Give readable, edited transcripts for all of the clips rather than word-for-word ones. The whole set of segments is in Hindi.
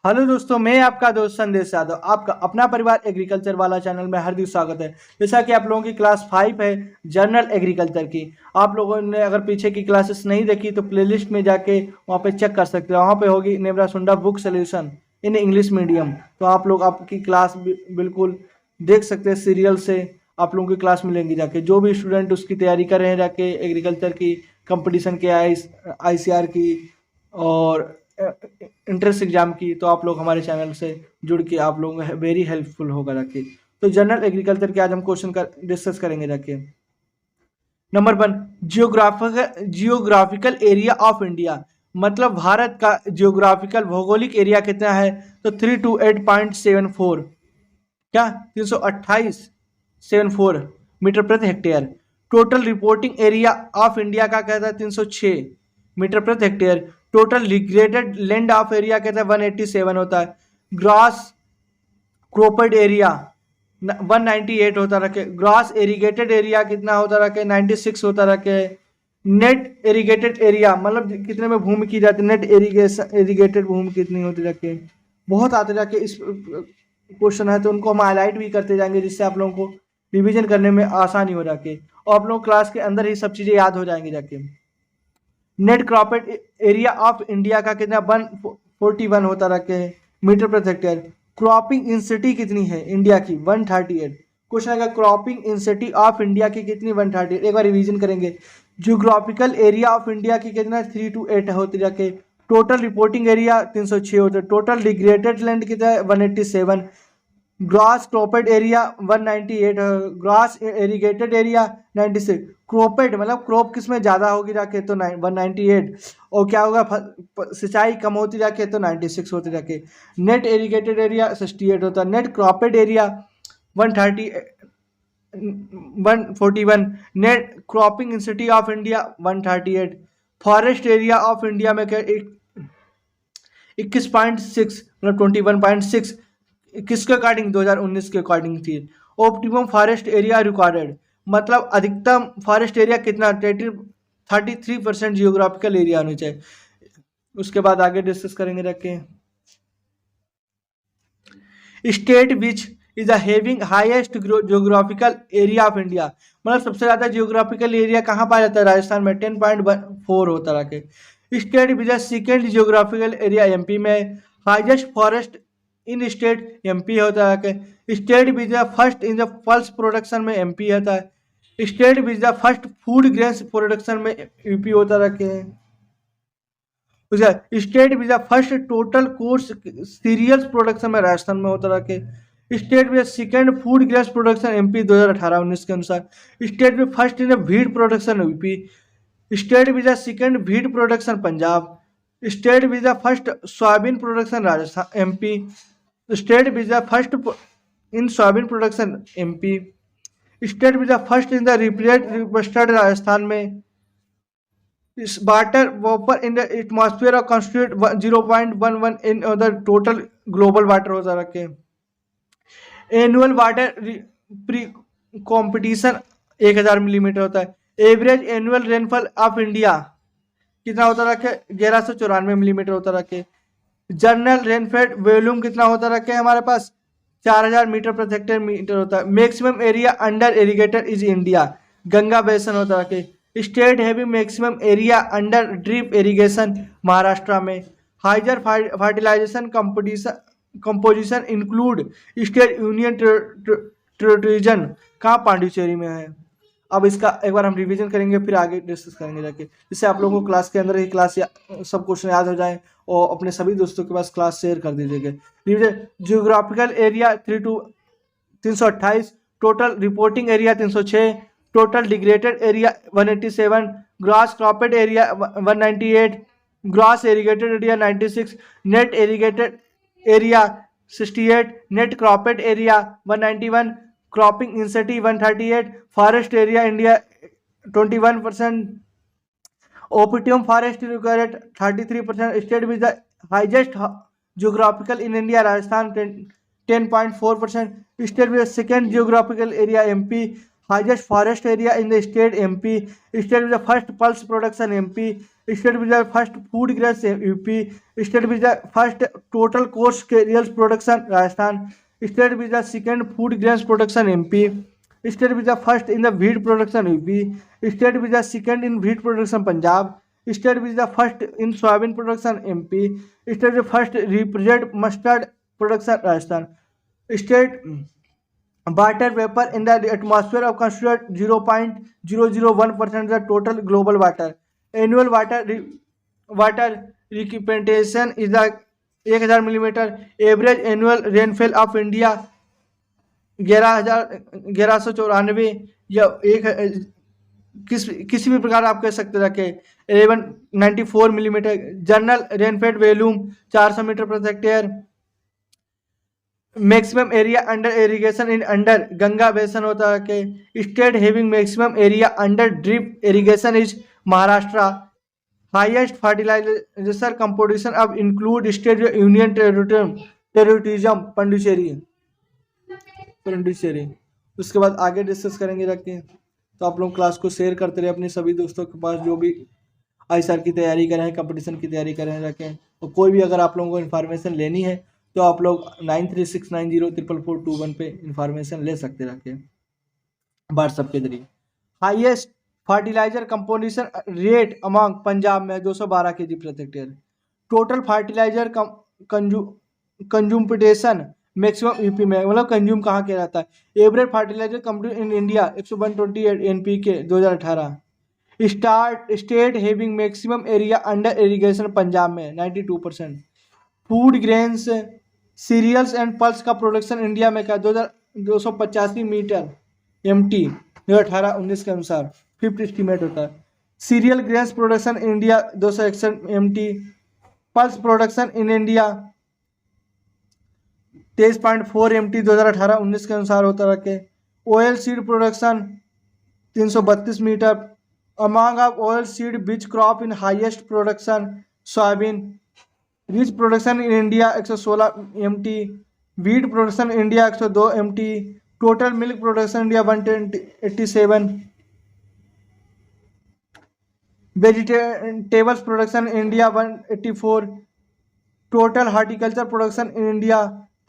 हेलो दोस्तों, मैं आपका दोस्त संदेश यादव। आपका अपना परिवार एग्रीकल्चर वाला चैनल में हार्दिक स्वागत है। जैसा कि आप लोगों की क्लास 5 है जनरल एग्रीकल्चर की। आप लोगों ने अगर पीछे की क्लासेस नहीं देखी तो प्लेलिस्ट में जाके वहाँ पे चेक कर सकते हो। वहाँ पे होगी नेब्रा सुंडा book solution in English medium. तो आप लोग आपकी क्लास बिल्कुल देख सकते हैं। सीरियल से आप लोगों की क्लास मिलेंगी जाके। जो भी स्टूडेंट उसकी तैयारी कर रहे हैं जाके एग्रीकल्चर की कंपटीशन के ICR की और इंट्रेंस एग्जाम की, तो आप लोग हमारे चैनल से जुड़ के आप लोगों को वेरी हेल्पफुल होगा रखे। तो जनरल एग्रीकल्चर के आज हम क्वेश्चन का डिस्कस करेंगे जाके। Number 1, geographical area of India. मतलब भारत का जियोग्राफिकल भौगोलिक एरिया कितना है? तो 328.74, क्या 328.74 मीटर प्रति hectare. Total reporting area of India का कहता है 306 मीटर प्रति hectare. Total regraded land of area कहता है 187 होता है। ग्रॉस क्रॉप्ड एरिया 198 होता रखे। ग्रॉस इरिगेटेड एरिया कितना होता रखे? 96 होता रखे। नेट इरिगेटेड एरिया मतलब कितने में भूमि की जाती है, नेट इरिगेटेड भूमि कितनी होती रखे। बहुत आते जाके इस क्वेश्चन है, तो उनको हम हाईलाइट भी करते जाएंगे जिससे आप लोगों को रिवीजन करने में आसानी हो जाके, और आप लोग क्लास के अंदर ही सब चीज़ें याद हो जाएंगी जाके। Net cropped area of India का कितना 141 होता रखे मीटर प्रति हेक्टेयर। क्रॉपिंग इंसिटी कितनी है इंडिया की? 138। क्वेश्चन आएगा क्रॉपिंग इंसिटी ऑफ इंडिया की कितनी? 138। एक बार रिवीजन करेंगे। जियोग्राफिकल एरिया ऑफ इंडिया की कितना? 328 होती रखे। टोटल रिपोर्टिंग एरिया 306 होता है। टोटल डिग्रेडेड लैंड कितना है? 187। Gross cropped area 198। Gross irrigated area 96। Cropped मतलब क्रॉप किस में ज़्यादा होगी जाके? तो 198। और क्या होगा? सिंचाई कम होती जाके तो 96 होती जाके। नेट इरिगेटेड एरिया 68 होता है। Net cropped area 130 141। Net cropping intensity of India 138। Forest area of India में क्या? 21.6 मतलब 21.6 किसके अकॉर्डिंग? 2019 के अकॉर्डिंग थी। ऑप्टिमम फॉरेस्ट एरिया रिकॉर्डेड मतलब अधिकतम फॉरेस्ट एरिया कितना? 33% जियोग्राफिकल एरिया होना चाहिए। उसके बाद आगे डिस्कस करेंगे रखे। State which is having highest geographical area of India. मतलब सबसे ज्यादा जियोग्राफिकल एरिया कहाँ पाया जाता है? राजस्थान में 10.4 होता रखे। State which second geographical area MP में। Highest forest in state MP होता है। State which first in the pulse production में MP होता है। State which first food grains production में UP होता रखे हैं। State which first total coarse cereals production में राजस्थान में होता रखे। स्टेट में second food grains production MP 2018-19 के अनुसार। स्टेट में first in wheat production UP। State which second wheat production Punjab. State which first soybean production Rajasthan MP। State which first in soybean production MP। State which first in the rapeseed Rajasthan में। Water vapour in the atmosphere constitute 0.11 in the total global water होता रखे। Annual water precipitation 1000 millimetre होता है। Average annual rainfall of India कितना होता रखे? 1194 मिलीमीटर होता रखे। जनरल रेनफेड वॉल्यूम कितना होता रखे हमारे पास? 4000 मीटर प्रति हेक्टेयर मीटर होता है। Maximum area under irrigated is India, Ganga basin होता रखे। State having maximum area under drip irrigation Maharashtra में। Higher fertilization composition include state union territories कहाँ? पांडिचेरी में है। अब इसका एक बार हम रिवीजन करेंगे, फिर आगे डिस्कस करेंगे जाके, जिससे आप लोगों को क्लास के अंदर ही सब क्वेश्चन याद हो जाए और अपने सभी दोस्तों के पास क्लास शेयर कर दीजिएगा। Revision. Geographical area 328। Total reporting area 306। Total degraded area 187। Gross cropped area 198। Gross irrigated area 96। Net irrigated area 68। Net cropped area 191। Cropping intensity 138। Forest area India 21%। Optimum forest required 33%। State with the highest geographical in India Rajasthan 10.4%. State with the second geographical area MP. Highest forest area in the state MP. State with the first pulse production MP. State with the first food grain UP, state with the first total coarse cereals production Rajasthan, state with the second food grains production MP, state with the first in the wheat production UP, state with the second in wheat production Punjab, state with the first in soybean production MP, state with first rapeseed mustard production Rajasthan, state water vapor in the atmosphere of constitute 0.001% of the total global water. Annual water precipitation is the 1000 millimeter. Average annual rainfall of India 1194 या एक किसी भी प्रकार आप कह सकते रखे 1194 millimetre. General rainfed volume 400 metre प्रति hectare. Maximum area under irrigation in under Ganga basin होता है कि state having maximum area under drip irrigation is Maharashtra. Highest fertilizer composition अब include state union territories Pondicherry. उसके बाद आगे डिस्कस करेंगे रखें. तो आप लोग क्लास को शेयर करते रहे अपने सभी दोस्तों के पास जो भी आईएसआर की तैयारी कर रहे हैं, कंपटीशन की तैयारी कर रहे हैं रखें. और कोई भी अगर आप लोगों को इन्फॉर्मेशन लेनी है तो आप लोग 9369044421 पे इंफॉर्मेशन ले सकते रखें व्हाट्सएप के जरिए. Highest fertilizer composition rate among Punjab में 212 kg प्रति hectare. Total fertilizer consumption maximum UP में, मतलब कंज्यूम कहाँ किया जाता है. Average fertilizer company in India 128 NPK 2018. State having maximum area under irrigation Punjab में 92%. Food grains cereals and pulse का प्रोडक्शन इंडिया में क्या 2285 मीटर MT 2018-19 के अनुसार 5th एस्टीमेट होता है. Cereal grains production India 261 MT. Pulse production in India 23.4 MT 2018-19 के अनुसार होता रखे. Oil seed production 332 metre. Among of oil seed which crop in highest production soybean. Rice production in India 116 MT. Wheat production India 102 MT. Total milk production India 187. Vegetables production India 184. Total horticulture production in India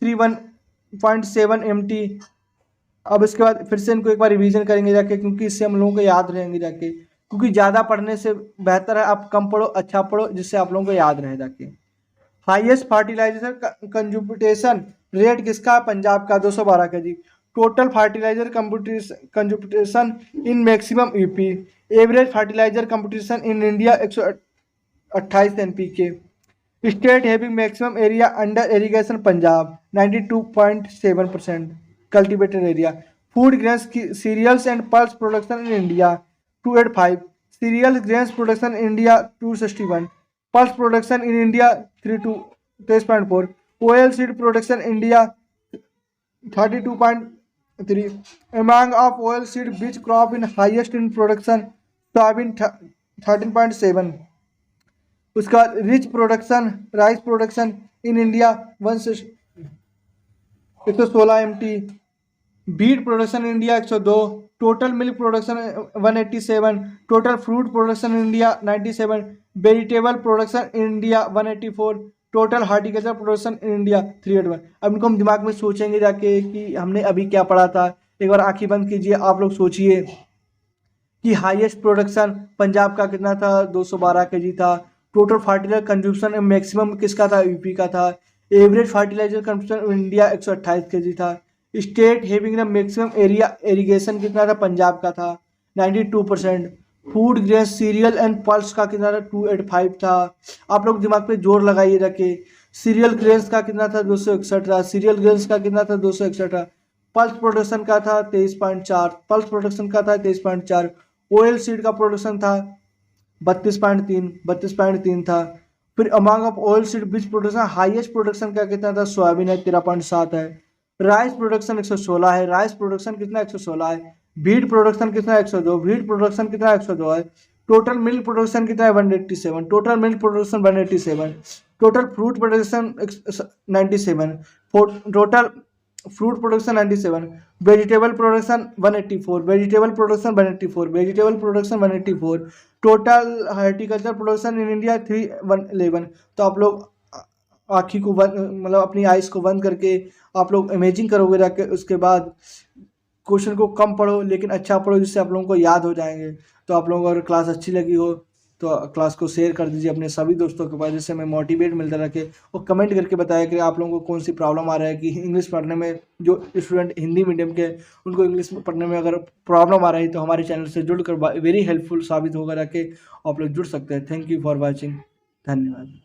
31.7 MT. अब इसके बाद फिर से इनको एक बार रिवीजन करेंगे जाके, क्योंकि इससे हम लोगों को याद रहेंगे जाके, क्योंकि ज़्यादा पढ़ने से बेहतर है आप कम पढ़ो, अच्छा पढ़ो, जिससे आप लोगों को याद रहे जाके. हाईएस्ट फर्टिलाइजर कंज्यूमटेशन रेट किसका, पंजाब का 212 kg. Total fertilizer consumption in maximum UP. Average fertilizer consumption in India 128 NPK. State having maximum area under irrigation Punjab 92.7% cultivated area. Food grains cereals and pulse production in India 285. Cereal grains production in India 261. Pulse production in India 23.4. Oil seed production India 32.3. Among of oil seed which crop in highest in production soybean 13.7. उसका rich production rice production in India 116 MT. Wheat production India 102. Total milk production 187. Total fruit production India 97. Vegetable production India 184. Total horticulture production in India 381. अब इनको हम दिमाग में सोचेंगे जाके कि हमने अभी क्या पढ़ा था. एक बार आंखें बंद कीजिए, आप लोग सोचिए कि हाईएस्ट प्रोडक्शन पंजाब का कितना था, 212 kg था. टोटल फर्टिलाइजर कंज्यूमशन मैक्सिमम किसका था, यूपी का था. Average fertiliser consumption India 128 kg था. State having the maximum area irrigation कितना था, पंजाब का था 92%. Food grain cereal and pulse का कितना था, 285 था. आप लोग दिमाग पे जोर लगाइए रखे. सीरियल ग्रेन्स का कितना था, 261 था. सीरियल ग्रेन्स का कितना था, 261 था. पल्स प्रोडक्शन का था 23.4. पल्स प्रोडक्शन का था 23.4. ऑयल सीड का प्रोडक्शन था 32.3 था. फिर among of oil seed beach production highest production का कितना था, सोयाबीन है 13.7 है. राइस प्रोडक्शन 116 है. राइस प्रोडक्शन कितना 116 है. व्हीट प्रोडक्शन कितना 102. व्हीट प्रोडक्शन कितना 102 है. टोटल मिल्क प्रोडक्शन कितना है 187. Total milk production 187. Total fruit production 97. Total fruit production 97, vegetable production 184, vegetable production 184, vegetable production 184, total horticulture production in India 3111। तो आप लोग आँखी को बंद, मतलब अपनी आइज़ को बंद करके आप लोग इमेजिन करोगे जाके, उसके बाद क्वेश्चन को कम पढ़ो लेकिन अच्छा पढ़ो, जिससे आप लोगों को याद हो जाएंगे। तो आप लोगों को अगर क्लास अच्छी लगी हो तो क्लास को शेयर कर दीजिए अपने सभी दोस्तों के पास, जिससे हमें मोटिवेट मिलता रखे। और कमेंट करके बताया कि आप लोगों को कौन सी प्रॉब्लम आ रहा है, कि इंग्लिश पढ़ने में जो स्टूडेंट हिंदी मीडियम के उनको इंग्लिश में पढ़ने में अगर प्रॉब्लम आ रही है तो हमारे चैनल से जुड़कर वेरी हेल्पफुल साबित होगा, रखे आप लोग जुड़ सकते हैं। Thank you for watching. धन्यवाद।